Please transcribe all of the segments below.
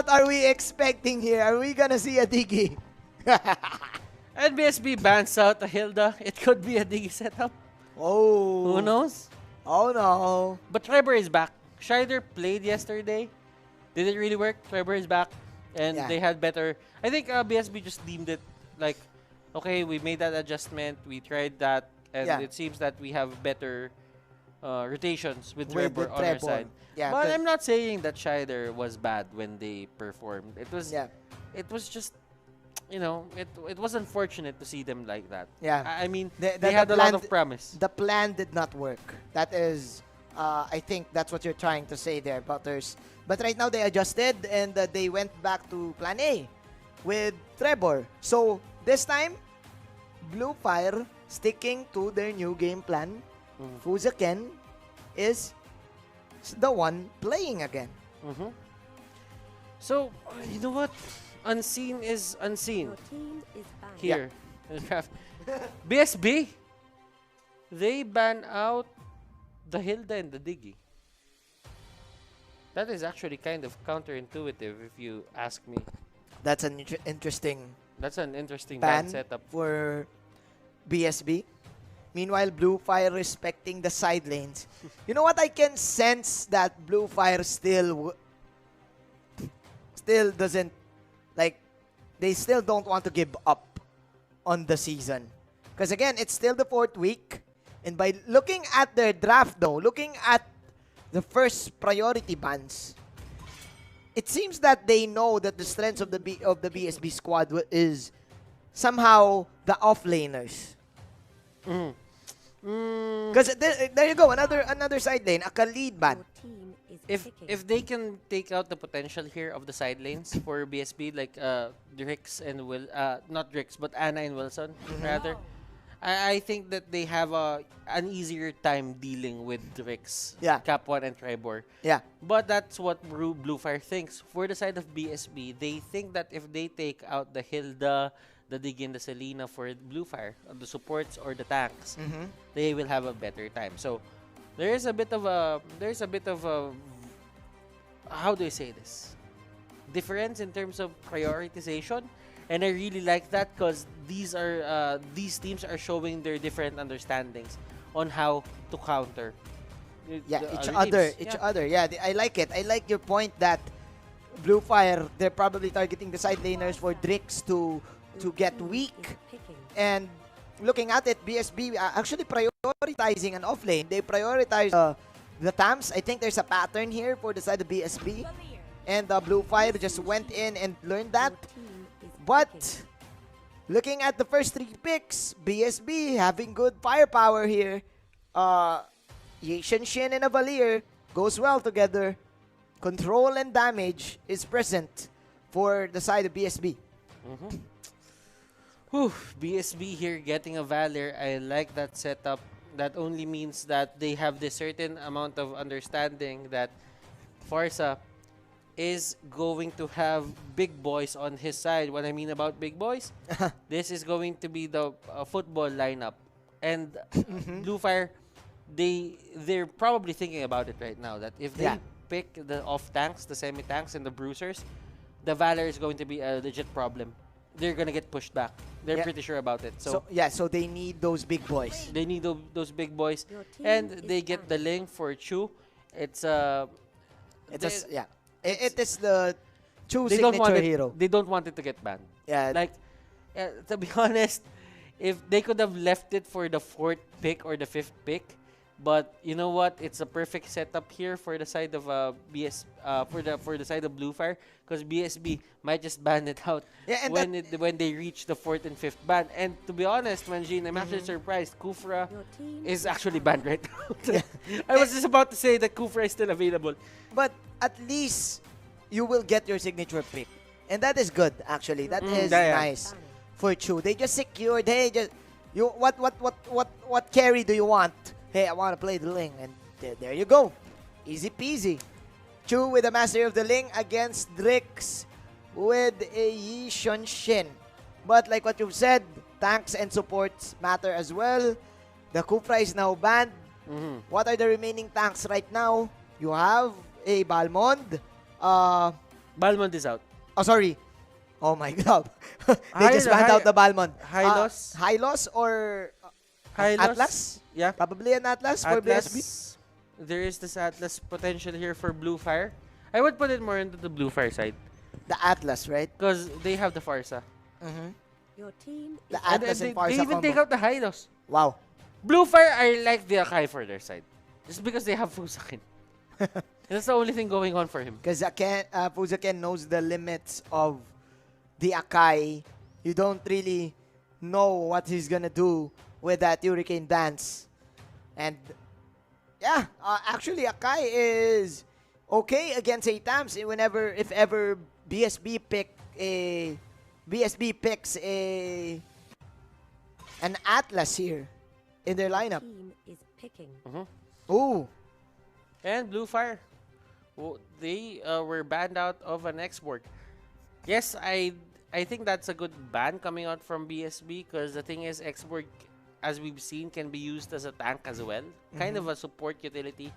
what are we expecting here? Are we gonna see a Diggy? And BSB bans out a Hilda. It could be a Diggy setup. Oh. Who knows? Oh no. But Trevor is back. Scheider played yesterday. Did it really work? Trevor is back. And Yeah. they had better... I think BSB just deemed it like, okay, we made that adjustment. We tried that. And Yeah. it seems that we have better rotations with With Trevor on our Trevor. side. Yeah, but 'cause- I'm not saying that Scheider was bad when they performed. It was Yeah. it was just, you know, it was unfortunate to see them like that. Yeah. I mean, The they had a lot plan- of promise. The plan did not work. That is, I think that's what you're trying to say there, Butters. But right now they adjusted and they went back to plan A with Trevor. So this time, Blufire sticking to their new game plan. Fuzaken is the one playing again. So, you know what? Unseen is unseen Your team is banned. here in the draft. BSB, they ban out the Hilda and the Diggy. That is actually kind of counterintuitive if you ask me. That's an interesting That's an interesting ban ban setup. for BSB. Meanwhile, Blufire respecting the side lanes. You know what? I can sense that Blufire still doesn't, like, they still don't want to give up on the season. Because again, it's still the 4th week. And by looking at their draft though, looking at the first priority bans, it seems that they know that the strengths of the BSB squad is somehow the offlaners. Because there you go, another side lane, a Khalid ban. Your team is picking. If they can take out the potential here of the side lanes for BSB, like Drix and not Drix, but Anna and Wilson, rather, I think that they have an easier time dealing with Drix, Yeah. Cap1, and Tribor. Yeah. But that's what Blufire thinks. For the side of BSB, they think that if they take out the Hilda, the Dig and the Selena for Blufire, the supports or the tanks, they will have a better time. So there's a bit of a how do I say this? Difference in terms of prioritization. And I really like that because these teams are showing their different understandings on how to counter Yeah, the each other other. teams. Yeah, I like it. I like your point that Blufire, they're probably targeting the side laners for Drix to get weak. Picking. And looking at it, BSB actually prioritizing an off lane. They prioritize the TAMs. I think there's a pattern here for the side of BSB. And Blufire just went in and learned that. Your team is But picking. looking at the first 3 picks, BSB having good firepower here. Yishan Shin and a Valier goes well together. Control and damage is present for the side of BSB. Whew, BSB here getting a Valor. I like that setup. That only means that they have this certain amount of understanding that Farsa is going to have big boys on his side. What I mean about big boys, this is going to be the football lineup. And Blufire, they're probably thinking about it right now that if they pick the off tanks, the semi tanks, and the bruisers, the Valor is going to be a legit problem. They're gonna get pushed back. They're pretty sure about it. So So they need those big boys. they need those big boys, Your team and is they get the banned. link for Chu. It's It is the true they don't want signature it. hero. They don't want it to get banned. Yeah, Like, to be honest, if they could have left it for the 4th pick or the 5th pick, but you know what? It's a perfect setup here for the side of for the side of Blufire, because BSB might just ban it out Yeah, and when they reach the 4th and 5th ban. And to be honest, Manjin, I'm actually surprised. Kufra Your team is actually banned right now. I was just about to say that Kufra is still available. but at least you will get your signature pick. And that is good, actually. That is yeah. nice for Chu. They just secured, hey, what carry do you want? Hey, I want to play the Ling. And there you go. Easy peasy. Chu with the Mastery of the Ling against Drix with a Yishun Shin. But like what you've said, tanks and supports matter as well. The Kufra is now banned. What are the remaining tanks right now? You have a Balmond, Balmond is out. Oh, sorry. Oh my God. They just banned out the Balmond. Hylos. Hylos or Hylos. Atlas? Yeah. Probably an Atlas for BSB. Atlas. There is this Atlas potential here for Blufire. I would put it more into the Blufire side. The Atlas, right? Because they have the Farsa. Your team The is Atlas And and they Farsa even combo. take out the Hylos. Wow. Blufire, I like the Akai for their side. Just because they have Fusakin. That's the only thing going on for him. Because Fuzaken knows the limits of the Akai. You don't really know what he's gonna do with that Hurricane Dance. And yeah, actually Akai is okay against ATAMs if ever BSB picks an Atlas here in their lineup. team is picking. Ooh. And Blufire. Well, they were banned out of an export. Yes, I think that's a good ban coming out from BSB because the thing is, export, as we've seen, can be used as a tank as well. Kind of a support utility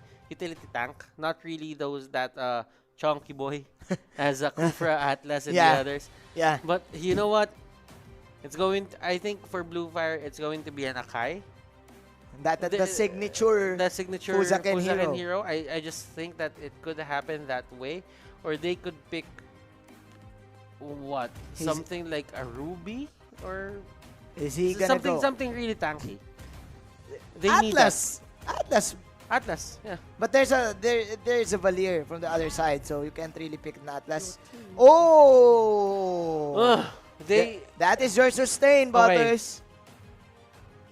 tank. Not really those that chunky boy as a Kufra, Atlas, and Yeah. the others. Yeah. But you know what? I think for Blufire, it's going to be an Akai. The signature. The signature Fuzaken hero. I just think that it could happen that way. Or they could pick what? Something like a Ruby? Or Is he gonna go? something really tanky. They need that. Atlas. Atlas, yeah. But there's a Valier from the other side, so you can't really pick an Atlas. Your team Oh! Ugh, That is your sustain, Butters.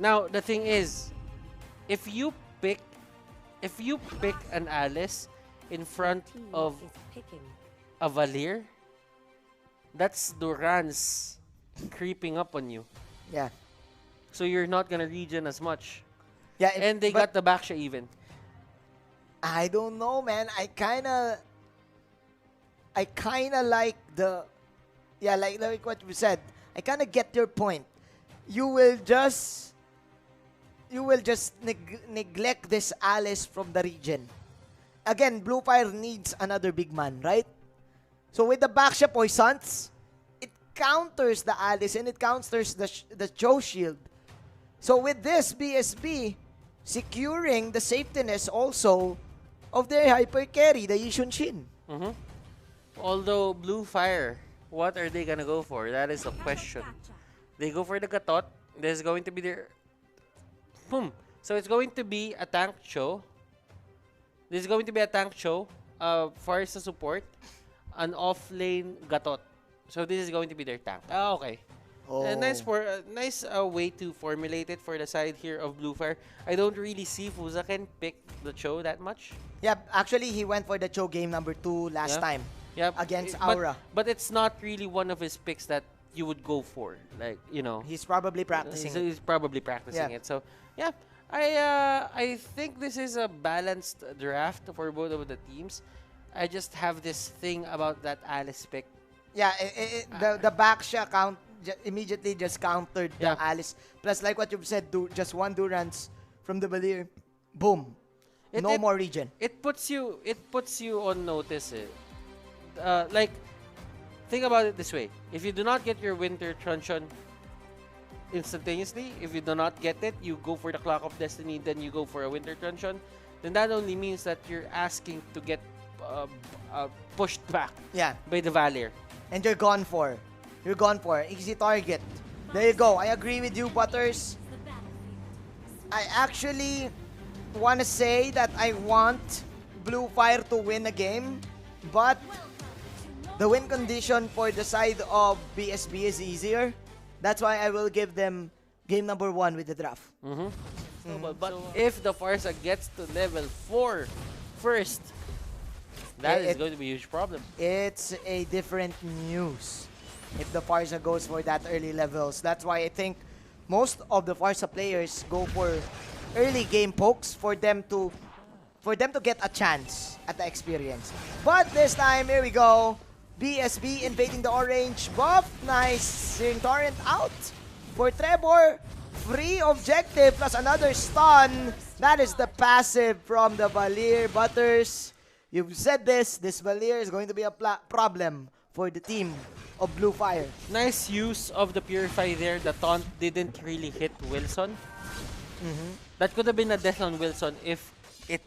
Now the thing is, if you pick an Alice in front team of is picking. a Valier, that's Duran's creeping up on you. Yeah. So you're not gonna regen as much. Yeah. And they got the Baksha even. I don't know, man. I kinda like the. Yeah, like what you said. I kinda get your point. You will just neglect this Alice from the region. Again, Blufire needs another big man, right? So with the Baksha Poisons, it counters the Alice and it counters the Cho Shield. So with this BSB, securing the safetyness also of their hyper carry, the Yishun Shin. Although Blufire, what are they gonna go for? That is a question. They go for the Gatot. There's going to be their So it's going to be a tank show. This is going to be a tank show. Farsa support, an off-lane Gatot. So this is going to be their tank. Okay. Oh. Nice way to formulate it for the side here of Blufire. I don't really see Fuzaken pick the Cho that much. Yeah, actually he went for the Cho game number 2 last time. Yep. Against Aura. But it's not really one of his picks that you would go for. Like, you know. He's probably practicing. He's probably practicing it. So, yeah. I think this is a balanced draft for both of the teams. I just have this thing about that Alice pick. Yeah, the Baksha count immediately just countered the Yeah. Alice. Plus, like what you've said, just one Durance from the Valier. Boom. No more region. It puts you on notice. Like, think about it this way: if you do not get your Winter Truncheon instantaneously, if you do not get it, you go for the Clock of Destiny, then you go for a Winter Truncheon, then that only means that you're asking to get pushed back Yeah. by the Valier. And you're gone for. Easy target. There you go. I agree with you, Butters. I actually want to say that I want Blufire to win a game, but the win condition for the side of BSB is easier. That's why I will give them game number 1 with the draft. But if the Farsa gets to level 4 first, that is going to be a huge problem. It's a different news if the Farsa goes for that early levels. That's why I think most of the Farsa players go for early game pokes for them to get a chance at the experience. But this time, here we go. BSB invading the orange buff. Nice. Searing Torrent out for Trevor. Free objective plus another stun. That is the passive from the Valier. Butters, You've said this Valier is going to be a problem for the team of Blufire. Nice use of the Purify there. The taunt didn't really hit Wilson. That could have been a death on Wilson if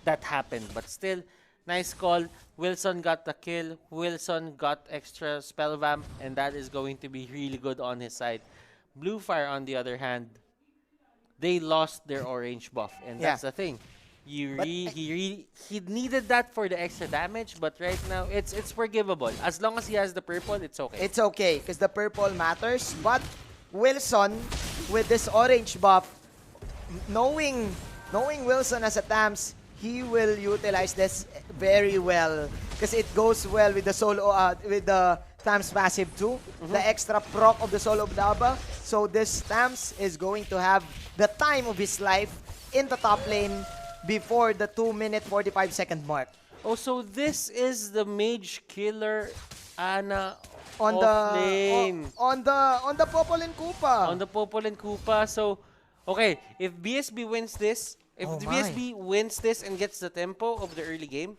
that happened. But still, nice call. Wilson got the kill. Wilson got extra spell vamp, and that is going to be really good on his side. Blufire, on the other hand, they lost their orange buff, and that's the thing. He needed that for the extra damage, but right now it's forgivable. As long as he has the purple, it's okay. It's okay because the purple matters. But Wilson with this orange buff, knowing Wilson as a Tams, he will utilize this very well because it goes well with the solo with the Tams passive too. The extra proc of the solo Daba. So this Tams is going to have the time of his life in the top lane before the 2-minute 45-second mark. Oh, so this is the mage killer Ana On lane. on the Popol and Koopa. On the Popol and Koopa. So, okay, if BSB wins this, if Oh the my. BSB wins this and gets the tempo of the early game,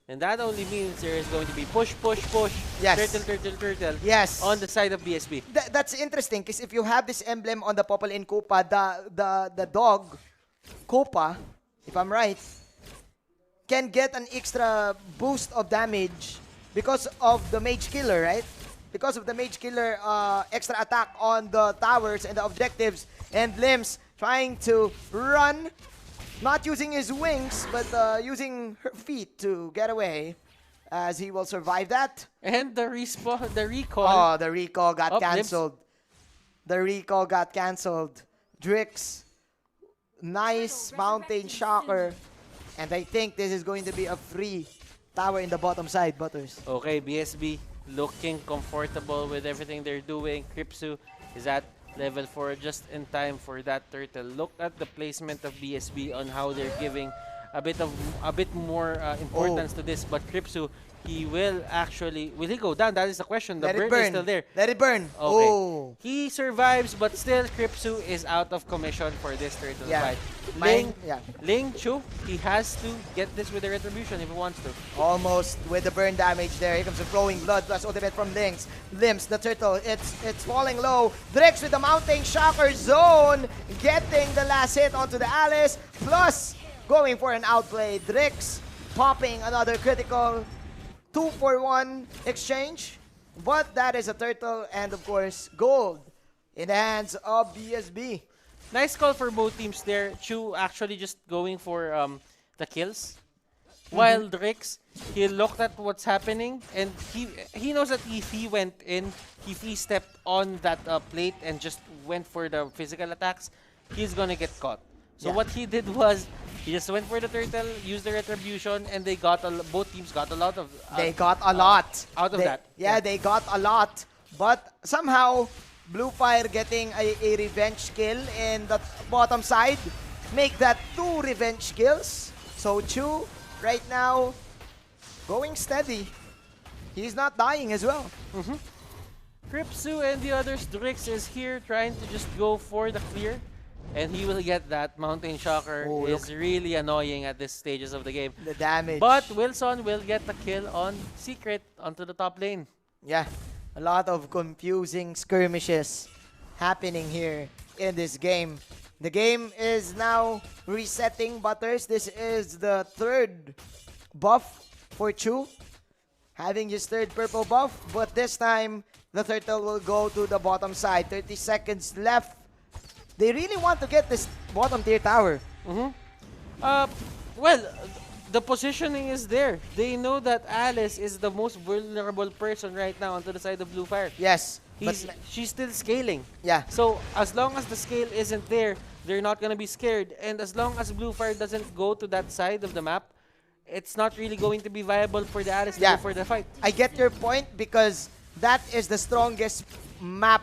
then that only means there is going to be push, push, push, Yes. turtle, Yes. on the side of BSB. That's interesting because if you have this emblem on the Popol and Koopa, the dog Koopa, if I'm right, can get an extra boost of damage because of the mage killer, right? Because of the mage killer extra attack on the towers and the objectives, and Limbs trying to run, not using his wings, but using her feet to get away, as he will survive that. And the recall. Oh, the recall got Oh, cancelled. The recall got cancelled. Drix, nice mountain shocker. And I think this is going to be a free tower in the bottom side, Butters. Okay, BSB looking comfortable with everything they're doing. Kripsu is at level 4 just in time for that turtle. Look at the placement of BSB on how they're giving a bit more importance to this. But Kripsu, he will he go down? That is the question. The Let it burn burn. is still there. Let it burn. Okay. Oh. He survives, but still Kripsu is out of commission for this turtle Yeah. fight. Ling, Yeah. Ling Chu, he has to get this with the retribution if he wants to. Almost with the burn damage there. Here comes the flowing blood plus ultimate from Limbs. Limbs, the turtle, it's falling low. Drix with the mountain shocker zone, getting the last hit onto the Alice, plus going for an outplay. Drix popping another critical 2-for-1 exchange. But that is a turtle and of course gold in the hands of BSB. Nice call for both teams there. Chu actually just going for the kills. While Drix, he looked at what's happening and he knows that if he went in, if he stepped on that plate and just went for the physical attacks, he's gonna get caught. So Yeah. what he did was he just went for the turtle, used the retribution, and they got both teams got a lot of They got a lot. out of that. Yeah, they got a lot. But somehow, Blufire getting a revenge kill in the bottom side. Make that 2 revenge kills. So Chu, right now, going steady. He's not dying as well. Kripsu and the others, Drix is here trying to just go for the clear. And he will get that mountain shocker. Oh, Is really annoying at this stages of the game. The damage. But Wilson will get the kill on Secret onto the top lane. Yeah, a lot of confusing skirmishes happening here in this game. The game is now resetting, Butters. This is the 3rd buff for Chu, having his 3rd purple buff. But this time, the turtle will go to the bottom side. 30 seconds left. They really want to get this bottom tier tower. Well, the positioning is there. They know that Alice is the most vulnerable person right now onto the side of Blufire. Yes, She's still scaling. yeah. So as long as the scale isn't there, they're not gonna be scared. And as long as Blufire doesn't go to that side of the map, it's not really going to be viable for the Alice to Yeah. go for the fight. I get your point because that is the strongest map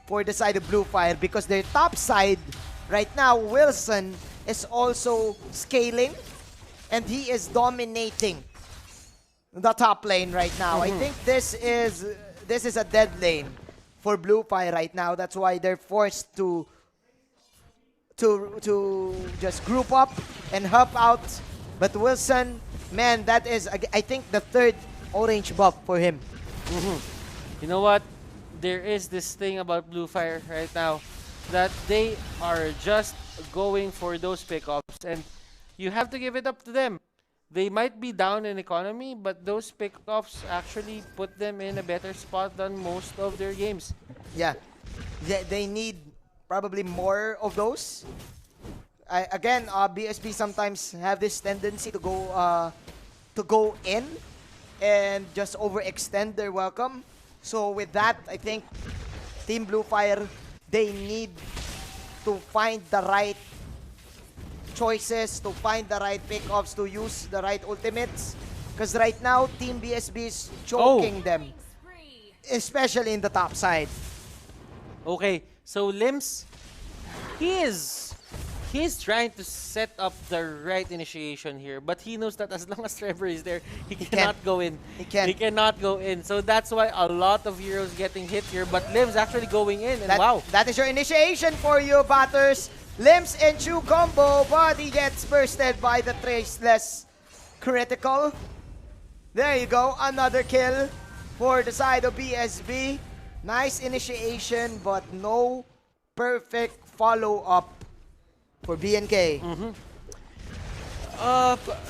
for the side of Blufire because their top side right now, Wilson, is also scaling and he is dominating the top lane right now. I think this is a dead lane for Blufire right now. That's why they're forced to just group up and help out. But Wilson man, that is, I think, the third orange buff for him. You know what? There is this thing about Blufire right now that they are just going for those pickups, and you have to give it up to them. They might be down in economy, but those pickups actually put them in a better spot than most of their games. Yeah, they need probably more of those. Again, BSB sometimes have this tendency to go in and just overextend their welcome. So with that, I think Team Blufire, they need to find the right choices, to find the right pickups, to use the right ultimates. Because right now, Team BSB is choking them, especially in the top side. Okay, so Lims, he's trying to set up the right initiation here, but he knows that as long as Trevor is there, he cannot go in. He can't. He cannot go in. So that's why a lot of heroes getting hit here, but Lims actually going in, and wow. That is your initiation for you, batters. Limbs and Chew combo, but he gets bursted by the Traceless critical. There you go, another kill for the side of BSB. Nice initiation, but no perfect follow-up for BNK.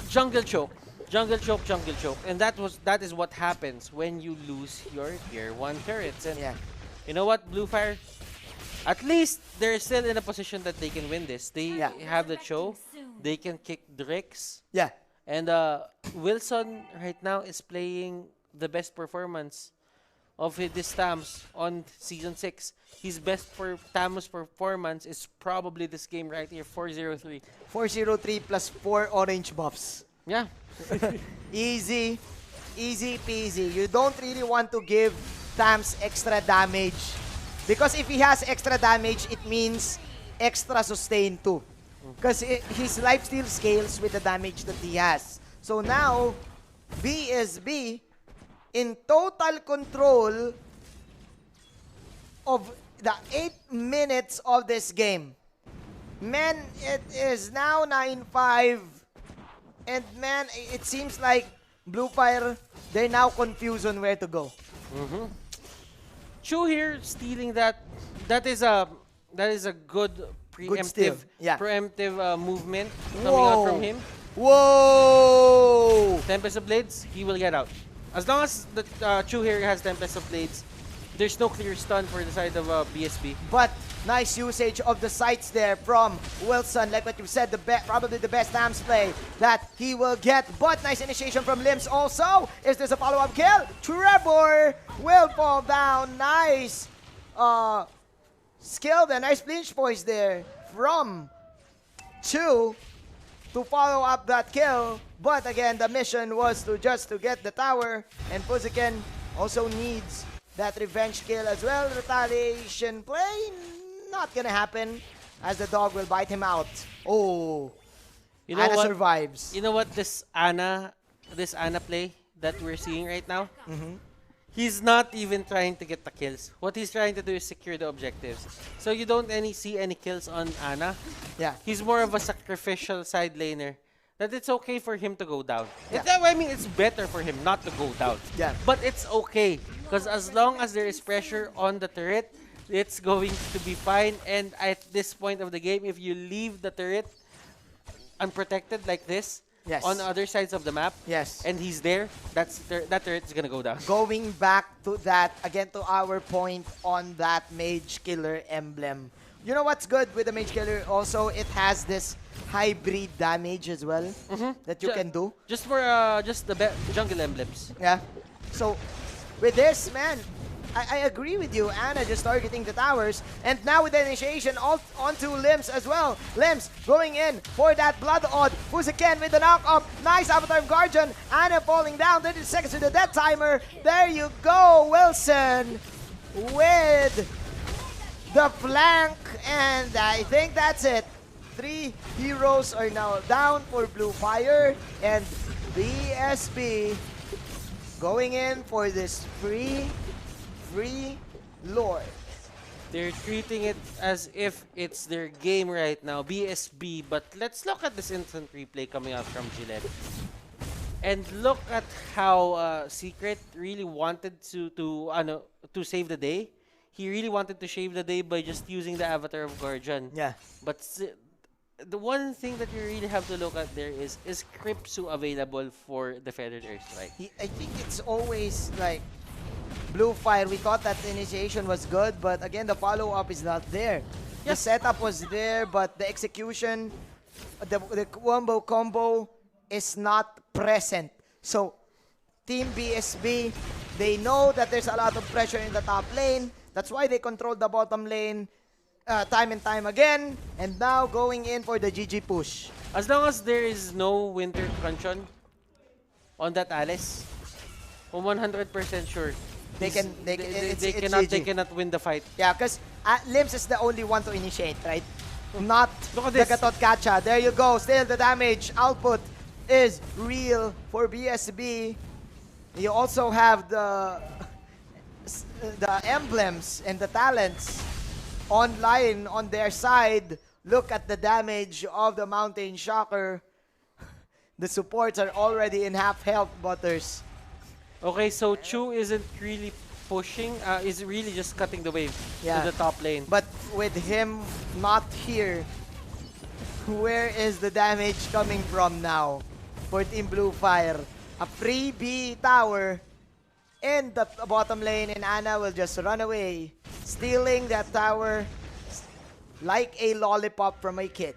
Jungle choke. Jungle choke, jungle choke. And that is what happens when you lose your tier 1 turrets. And Yeah. you know what, Blufire? At least they're still in a position that they can win this. They have the show. They can kick Drix. Yeah. And Wilson right now is playing the best performance of his Tams on Season 6. His best Tams performance is probably this game right here, 403. 403 plus 4 orange buffs. Yeah. Easy. Easy peasy. You don't really want to give Tams extra damage. Because if he has extra damage, it means extra sustain too. Because his lifesteal scales with the damage that he has. So now, BSB in total control of the 8 minutes of this game. Man, it is now 9-5. And man, it seems like Blufire, they're now confused on where to go. Chu here stealing that. That is a good preemptive movement coming out from him. Whoa! Tempest of Blades, he will get out. As long as the Chu here has Tempest of Blades, there's no clear stun for the side of BSB. But nice usage of the sights there from Wilson. Like what you said, probably the best Tams play that he will get. But nice initiation from Limbs also. Is this a follow-up kill? Trevor will fall down. Nice skill there. Nice flinch poise there from Chu to follow up that kill. But again, the mission was to get the tower. And Puziken also needs that revenge kill as well. Retaliation play, not gonna happen as the dog will bite him out. Oh, You know Ana what? survives. You know what? This Ana play that we're seeing right now, he's not even trying to get the kills. What he's trying to do is secure the objectives. So you don't see any kills on Ana. Yeah. He's more of a sacrificial side laner. That it's okay for him to go down. Yeah. I mean, it's better for him not to go down. Yeah. But it's okay. Because as long as there is pressure on the turret, it's going to be fine. And at this point of the game, if you leave the turret unprotected like this, Yes. on the other sides of the map, Yes. and he's there, that turret is going to go down. Going back to that, again to our point on that Mage Killer emblem. You know what's good with the Mage Killer also? It has this hybrid damage as well that you can do. Just for just the jungle emblems. Yeah. So with this, man, I agree with you. Ana just targeting the towers. And now with the initiation onto Limbs as well. Limbs going in for that Blood Odd. Puziken with the knock-up. Nice Avatar of Guardian. Ana falling down. 30 seconds to the death timer. There you go, Wilson with the flank. And I think that's it. 3 heroes are now down for Blufire. And BSB going in for this free Lord. They're treating it as if it's their game right now, BSB. But let's look at this instant replay coming out from Gillette. And look at how Secret really wanted to save the day. He really wanted to save the day by just using the avatar of Guardian. Yeah. But the one thing that you really have to look at there is Kripsu available for the Feathered Airstrike? I think it's always like Blufire. We thought that the initiation was good, but again, the follow-up is not there. The Yes. setup was there, but the execution, the combo is not present. So, Team BSB, they know that there's a lot of pressure in the top lane. That's why they control the bottom lane time and time again. And now going in for the GG push. As long as there is no Winter Crunch on that Alice, I'm 100% sure They can, it's they GG. cannot win the fight. Yeah, because Lims is the only one to initiate, right? Not Look at the this. Gatot Gacha. There you go. Still, the damage output is real for BSB. You also have the emblems and the talents online on their side. Look at the damage of the Mountain Shocker. The supports are already in half health, Butters. Okay, so Chu isn't really pushing, is really just cutting the wave Yeah. to the top lane. But with him not here, where is the damage coming from now for Team Blufire? A free B tower in the bottom lane, and Ana will just run away, stealing that tower like a lollipop from a kid.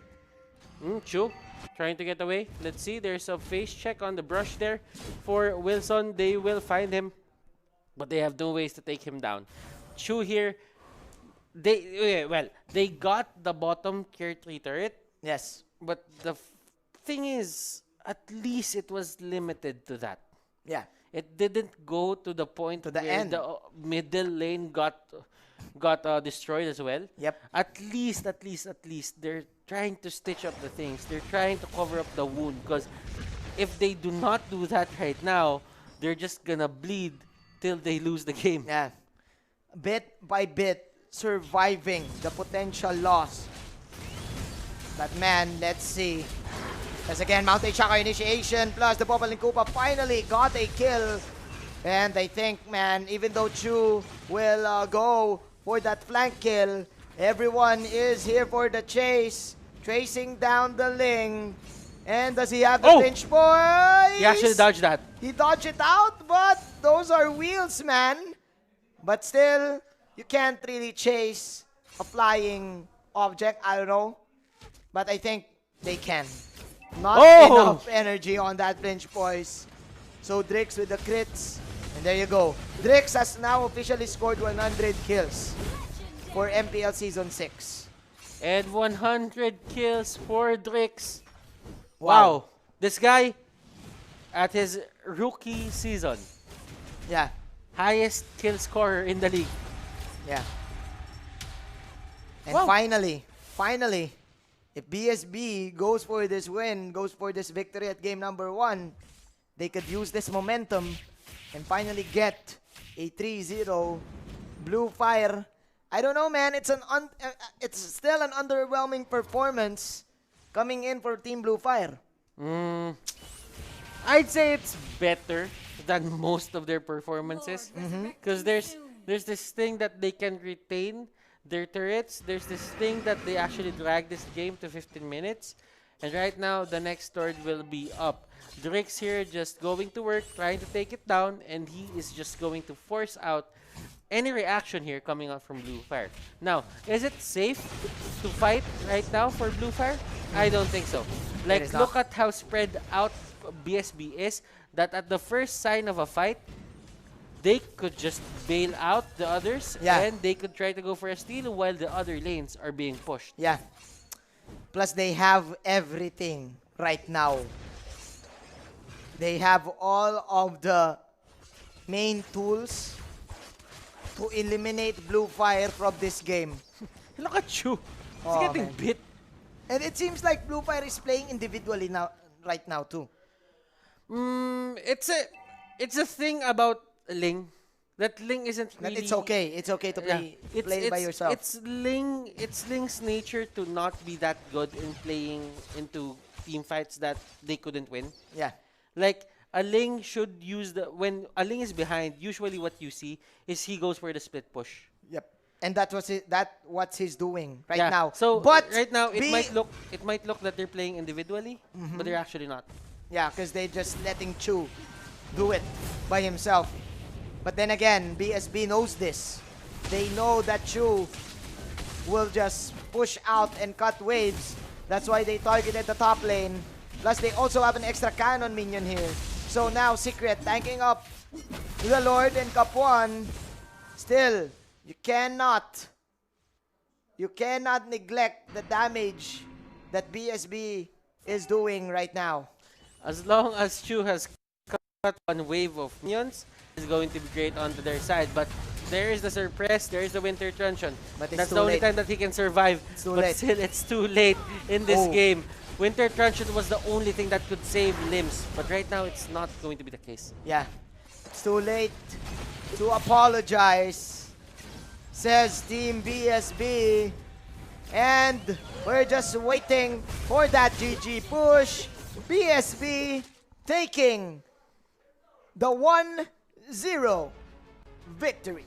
Chu trying to get away. Let's see, there's a face check on the brush there for Wilson. They will find him, but they have no ways to take him down. Chu here, they got the bottom tier 3 turret, Yes. but the thing is, at least it was limited to that. Yeah. It didn't go to the point To the where end. the middle lane got destroyed as well. Yep. At least, they're trying to stitch up the things. They're trying to cover up the wound, because if they do not do that right now, they're just gonna bleed till they lose the game. Yeah. Bit by bit, surviving the potential loss. But man, let's see. As again, Mountain Shocker initiation plus the Bobble and Koopa finally got a kill. And I think, man, even though Chu will go for that flank kill, everyone is here for the chase. Tracing down the Ling. And does he have the Oh! pinch, boys? He actually dodged that. He dodged it out, but those are wheels, man. But still, you can't really chase a flying object. I don't know. But I think they can. Not enough energy on that flinch, boys. So Drix with the crits. And there you go. Drix has now officially scored 100 kills for MPL Season 6. And 100 kills for Drix. Wow. This guy, at his rookie season, Yeah. highest kill scorer in the league. Yeah. And Wow. finally, if BSB goes for this win, goes for this victory at game number 1, they could use this momentum and finally get a 3-0 Blufire. I don't know, man. It's still an underwhelming performance coming in for Team Blufire. I'd say it's better than most of their performances, because there's this thing that they can retain their turrets. There's this thing that they actually drag this game to 15 minutes, and right now the next turret will be up. Drix here just going to work, trying to take it down, and he is just going to force out any reaction here coming out from Blufire. Now, is it safe to fight right now for Blufire? I don't think so. Like, is look not. at how spread out BSB is, that at the first sign of a fight, they could just bail out the others, Yeah. and they could try to go for a steal while the other lanes are being pushed. Yeah. Plus, they have everything right now. They have all of the main tools to eliminate Blufire from this game. Look at you. He's Oh, getting man. bit. And it seems like Blufire is playing individually now, right now too. It's a thing about Ling. That Ling isn't That really... it's okay. It's okay to play by yourself. It's Ling's nature to not be that good in playing into team fights that they couldn't win. Yeah. Like, A Ling should use when a Ling is behind, usually what you see is he goes for the split push. Yep. And that was it. That what he's doing right Yeah. now. So but right now it might look that they're playing individually, but they're actually not. yeah, because they're just letting Chu do it by himself. But then again, BSB knows this. They know that Chu will just push out and cut waves. That's why they targeted the top lane. Plus, they also have an extra cannon minion here. So now, Secret tanking up the Lord and Capuan. Still, you cannot neglect the damage that BSB is doing right now. As long as Chu has cut one wave of minions, it's going to be great onto their side. But there is the Suppress, there is the Winter Truncheon. But it's That's too the only late. time that he can survive. It's too but late. still, it's too late in this Oh. game. Winter Truncheon was the only thing that could save Limbs. But right now, it's not going to be the case. Yeah, it's too late to apologize, says Team BSB. And we're just waiting for that GG push. BSB taking the 1-0 victory.